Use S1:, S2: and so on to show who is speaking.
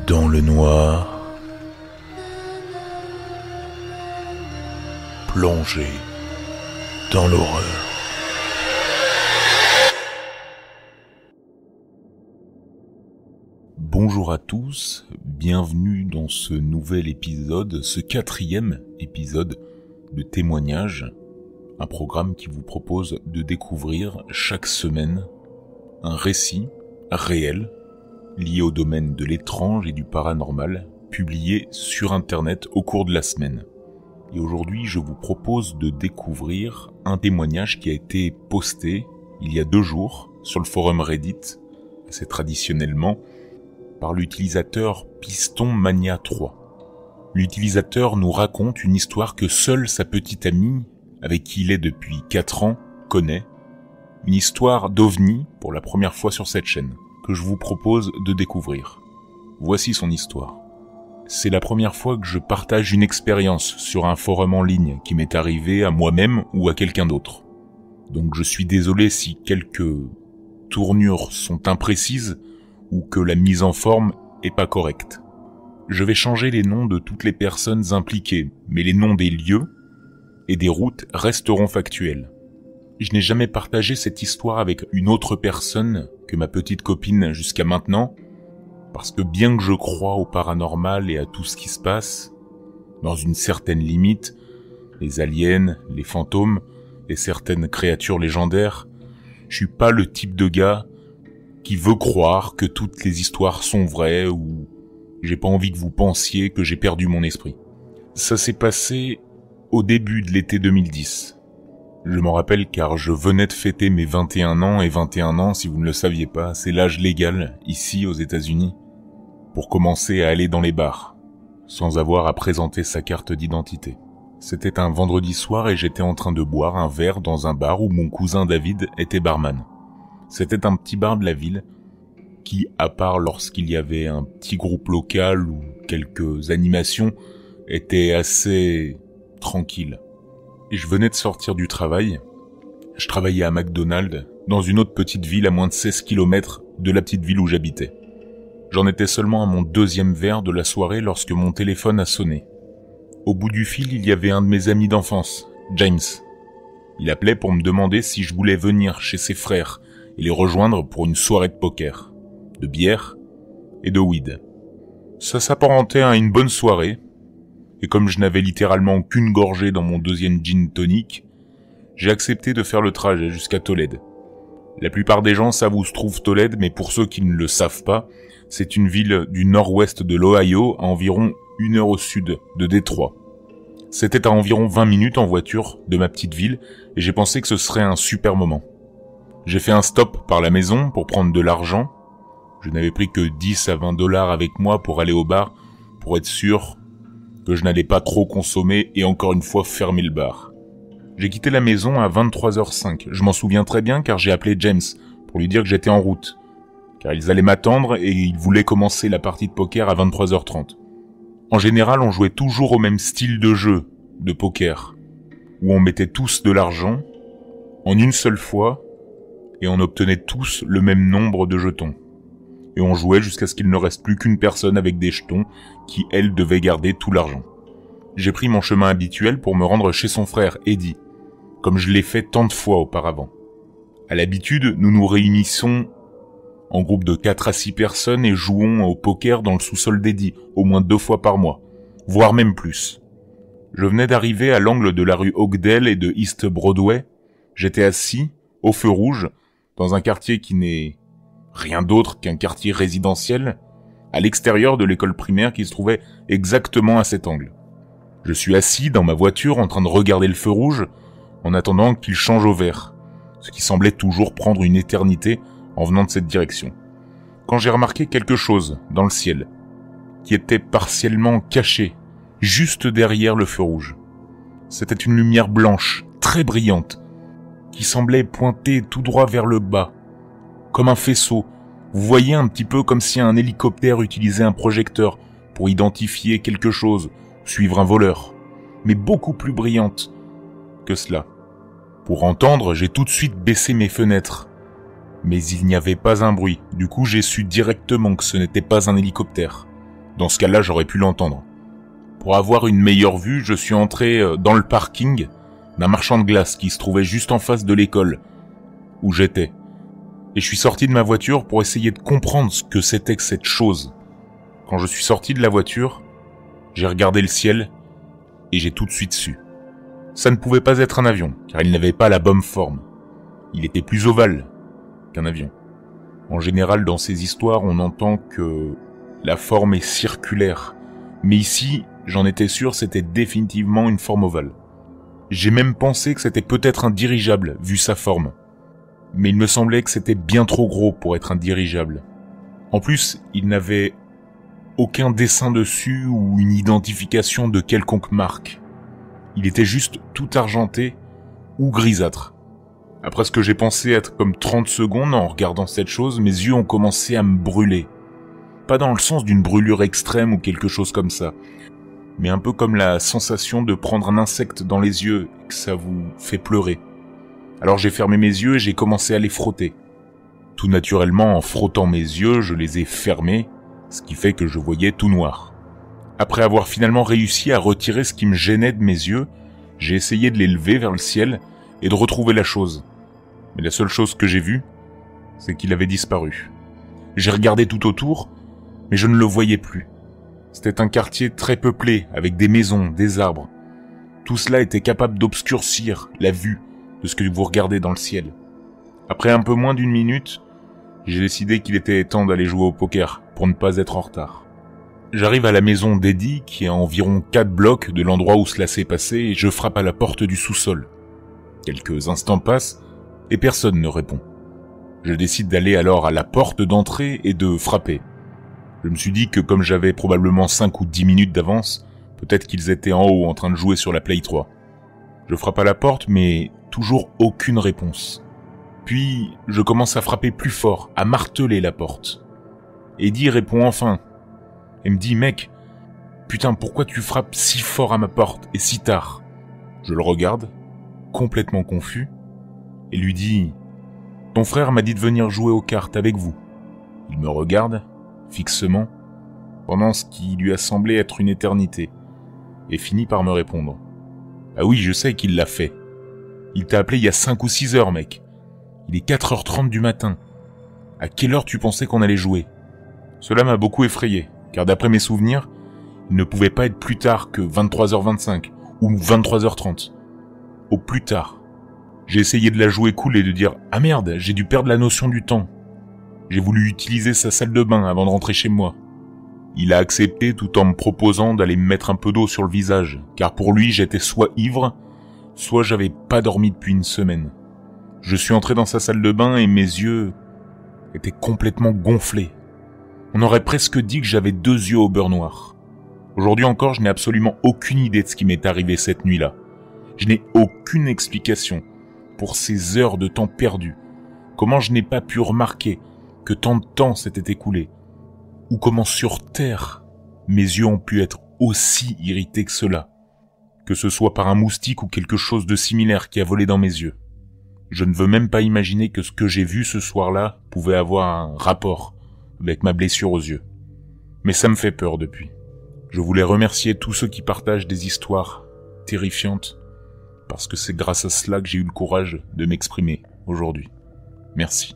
S1: Dans le noir, plongé dans l'horreur. Bonjour à tous, bienvenue dans ce nouvel épisode, ce 4e épisode de témoignage, un programme qui vous propose de découvrir chaque semaine un récit réel lié au domaine de l'étrange et du paranormal, publié sur internet au cours de la semaine. Et aujourd'hui, je vous propose de découvrir un témoignage qui a été posté il y a 2 jours sur le forum Reddit, assez traditionnellement, par l'utilisateur PistonMania3. L'utilisateur nous raconte une histoire que seule sa petite amie, avec qui il est depuis 4 ans, connaît. Une histoire d'OVNI pour la première fois sur cette chaîne, que je vous propose de découvrir. Voici son histoire. C'est la première fois que je partage une expérience sur un forum en ligne qui m'est arrivé à moi-même ou à quelqu'un d'autre. Donc je suis désolé si quelques tournures sont imprécises ou que la mise en forme est pas correcte. Je vais changer les noms de toutes les personnes impliquées, mais les noms des lieux et des routes resteront factuels. Je n'ai jamais partagé cette histoire avec une autre personne que ma petite copine jusqu'à maintenant, parce que bien que je croie au paranormal et à tout ce qui se passe, dans une certaine limite, les aliens, les fantômes et certaines créatures légendaires, je suis pas le type de gars qui veut croire que toutes les histoires sont vraies ou j'ai pas envie que vous pensiez que j'ai perdu mon esprit. Ça s'est passé au début de l'été 2010. Je m'en rappelle car je venais de fêter mes 21 ans et 21 ans, si vous ne le saviez pas, c'est l'âge légal, ici aux États-Unis, pour commencer à aller dans les bars, sans avoir à présenter sa carte d'identité. C'était un vendredi soir et j'étais en train de boire un verre dans un bar où mon cousin David était barman. C'était un petit bar de la ville qui, à part lorsqu'il y avait un petit groupe local ou quelques animations, était assez tranquille. Et je venais de sortir du travail. Je travaillais à McDonald's, dans une autre petite ville à moins de 16 km de la petite ville où j'habitais. J'en étais seulement à mon 2e verre de la soirée lorsque mon téléphone a sonné. Au bout du fil, il y avait un de mes amis d'enfance, James. Il appelait pour me demander si je voulais venir chez ses frères et les rejoindre pour une soirée de poker, de bière et de weed. Ça s'apparentait à une bonne soirée, et comme je n'avais littéralement qu'une gorgée dans mon 2e gin tonic, j'ai accepté de faire le trajet jusqu'à Tolède. La plupart des gens savent où se trouve Tolède, mais pour ceux qui ne le savent pas, c'est une ville du nord-ouest de l'Ohio, à environ 1 heure au sud de Détroit. C'était à environ 20 minutes en voiture de ma petite ville, et j'ai pensé que ce serait un super moment. J'ai fait un stop par la maison pour prendre de l'argent. Je n'avais pris que 10 à 20 $ avec moi pour aller au bar, pour être sûr que je n'allais pas trop consommer et encore une fois fermer le bar. J'ai quitté la maison à 23h05. Je m'en souviens très bien car j'ai appelé James pour lui dire que j'étais en route. Car ils allaient m'attendre et ils voulaient commencer la partie de poker à 23h30. En général, on jouait toujours au même style de jeu de poker, où on mettait tous de l'argent en une seule fois et on obtenait tous le même nombre de jetons. Et on jouait jusqu'à ce qu'il ne reste plus qu'une personne avec des jetons qui, elle, devait garder tout l'argent. J'ai pris mon chemin habituel pour me rendre chez son frère, Eddie, comme je l'ai fait tant de fois auparavant. À l'habitude, nous nous réunissons en groupe de 4 à 6 personnes et jouons au poker dans le sous-sol d'Eddie, au moins 2 fois par mois, voire même plus. Je venais d'arriver à l'angle de la rue Oakdale et de East Broadway. J'étais assis, au feu rouge, dans un quartier qui n'est rien d'autre qu'un quartier résidentiel, à l'extérieur de l'école primaire qui se trouvait exactement à cet angle. Je suis assis dans ma voiture en train de regarder le feu rouge, en attendant qu'il change au vert, ce qui semblait toujours prendre une éternité en venant de cette direction. Quand j'ai remarqué quelque chose dans le ciel, qui était partiellement caché, juste derrière le feu rouge. C'était une lumière blanche, très brillante, qui semblait pointer tout droit vers le bas, comme un faisceau. Vous voyez un petit peu comme si un hélicoptère utilisait un projecteur pour identifier quelque chose, suivre un voleur, mais beaucoup plus brillante que cela. Pour entendre, j'ai tout de suite baissé mes fenêtres. Mais il n'y avait pas un bruit, du coup j'ai su directement que ce n'était pas un hélicoptère. Dans ce cas-là, j'aurais pu l'entendre. Pour avoir une meilleure vue, je suis entré dans le parking d'un marchand de glace qui se trouvait juste en face de l'école où j'étais. Et je suis sorti de ma voiture pour essayer de comprendre ce que c'était que cette chose. Quand je suis sorti de la voiture, j'ai regardé le ciel et j'ai tout de suite su. Ça ne pouvait pas être un avion, car il n'avait pas la bonne forme. Il était plus ovale qu'un avion. En général, dans ces histoires, on entend que la forme est circulaire. Mais ici, j'en étais sûr, c'était définitivement une forme ovale. J'ai même pensé que c'était peut-être un dirigeable, vu sa forme. Mais il me semblait que c'était bien trop gros pour être un dirigeable. En plus, il n'avait aucun dessin dessus ou une identification de quelconque marque. Il était juste tout argenté ou grisâtre. Après ce que j'ai pensé être comme 30 secondes en regardant cette chose, mes yeux ont commencé à me brûler. Pas dans le sens d'une brûlure extrême ou quelque chose comme ça, mais un peu comme la sensation de prendre un insecte dans les yeux et que ça vous fait pleurer. Alors j'ai fermé mes yeux et j'ai commencé à les frotter. Tout naturellement, en frottant mes yeux, je les ai fermés, ce qui fait que je voyais tout noir. Après avoir finalement réussi à retirer ce qui me gênait de mes yeux, j'ai essayé de les lever vers le ciel et de retrouver la chose. Mais la seule chose que j'ai vue, c'est qu'il avait disparu. J'ai regardé tout autour, mais je ne le voyais plus. C'était un quartier très peuplé, avec des maisons, des arbres. Tout cela était capable d'obscurcir la vue de ce que vous regardez dans le ciel. Après un peu moins d'une minute, j'ai décidé qu'il était temps d'aller jouer au poker pour ne pas être en retard. J'arrive à la maison d'Eddie, qui est à environ 4 blocs de l'endroit où cela s'est passé, et je frappe à la porte du sous-sol. Quelques instants passent, et personne ne répond. Je décide d'aller alors à la porte d'entrée et de frapper. Je me suis dit que comme j'avais probablement 5 ou 10 minutes d'avance, peut-être qu'ils étaient en haut en train de jouer sur la Play 3. Je frappe à la porte, mais toujours aucune réponse. Puis, je commence à frapper plus fort, à marteler la porte. Eddie répond enfin. Elle me dit « Mec, putain, pourquoi tu frappes si fort à ma porte et si tard ?» Je le regarde, complètement confus, et lui dis « Ton frère m'a dit de venir jouer aux cartes avec vous. » Il me regarde, fixement, pendant ce qui lui a semblé être une éternité, et finit par me répondre. « Ah oui, je sais qu'il l'a fait. Il t'a appelé il y a 5 ou 6 heures, mec. Il est 4h30 du matin. À quelle heure tu pensais qu'on allait jouer ?» Cela m'a beaucoup effrayé, car d'après mes souvenirs, il ne pouvait pas être plus tard que 23h25 ou 23h30. Au plus tard. J'ai essayé de la jouer cool et de dire « Ah merde, j'ai dû perdre la notion du temps. J'ai voulu utiliser sa salle de bain avant de rentrer chez moi. » Il a accepté tout en me proposant d'aller me mettre un peu d'eau sur le visage, car pour lui j'étais soit ivre, soit j'avais pas dormi depuis une semaine. Je suis entré dans sa salle de bain et mes yeux étaient complètement gonflés. On aurait presque dit que j'avais 2 yeux au beurre noir. Aujourd'hui encore, je n'ai absolument aucune idée de ce qui m'est arrivé cette nuit-là. Je n'ai aucune explication pour ces heures de temps perdu. Comment je n'ai pas pu remarquer que tant de temps s'était écoulé. Ou comment sur Terre, mes yeux ont pu être aussi irrités que cela. Que ce soit par un moustique ou quelque chose de similaire qui a volé dans mes yeux. Je ne veux même pas imaginer que ce que j'ai vu ce soir-là pouvait avoir un rapport avec ma blessure aux yeux. Mais ça me fait peur depuis. Je voulais remercier tous ceux qui partagent des histoires terrifiantes, parce que c'est grâce à cela que j'ai eu le courage de m'exprimer aujourd'hui. Merci.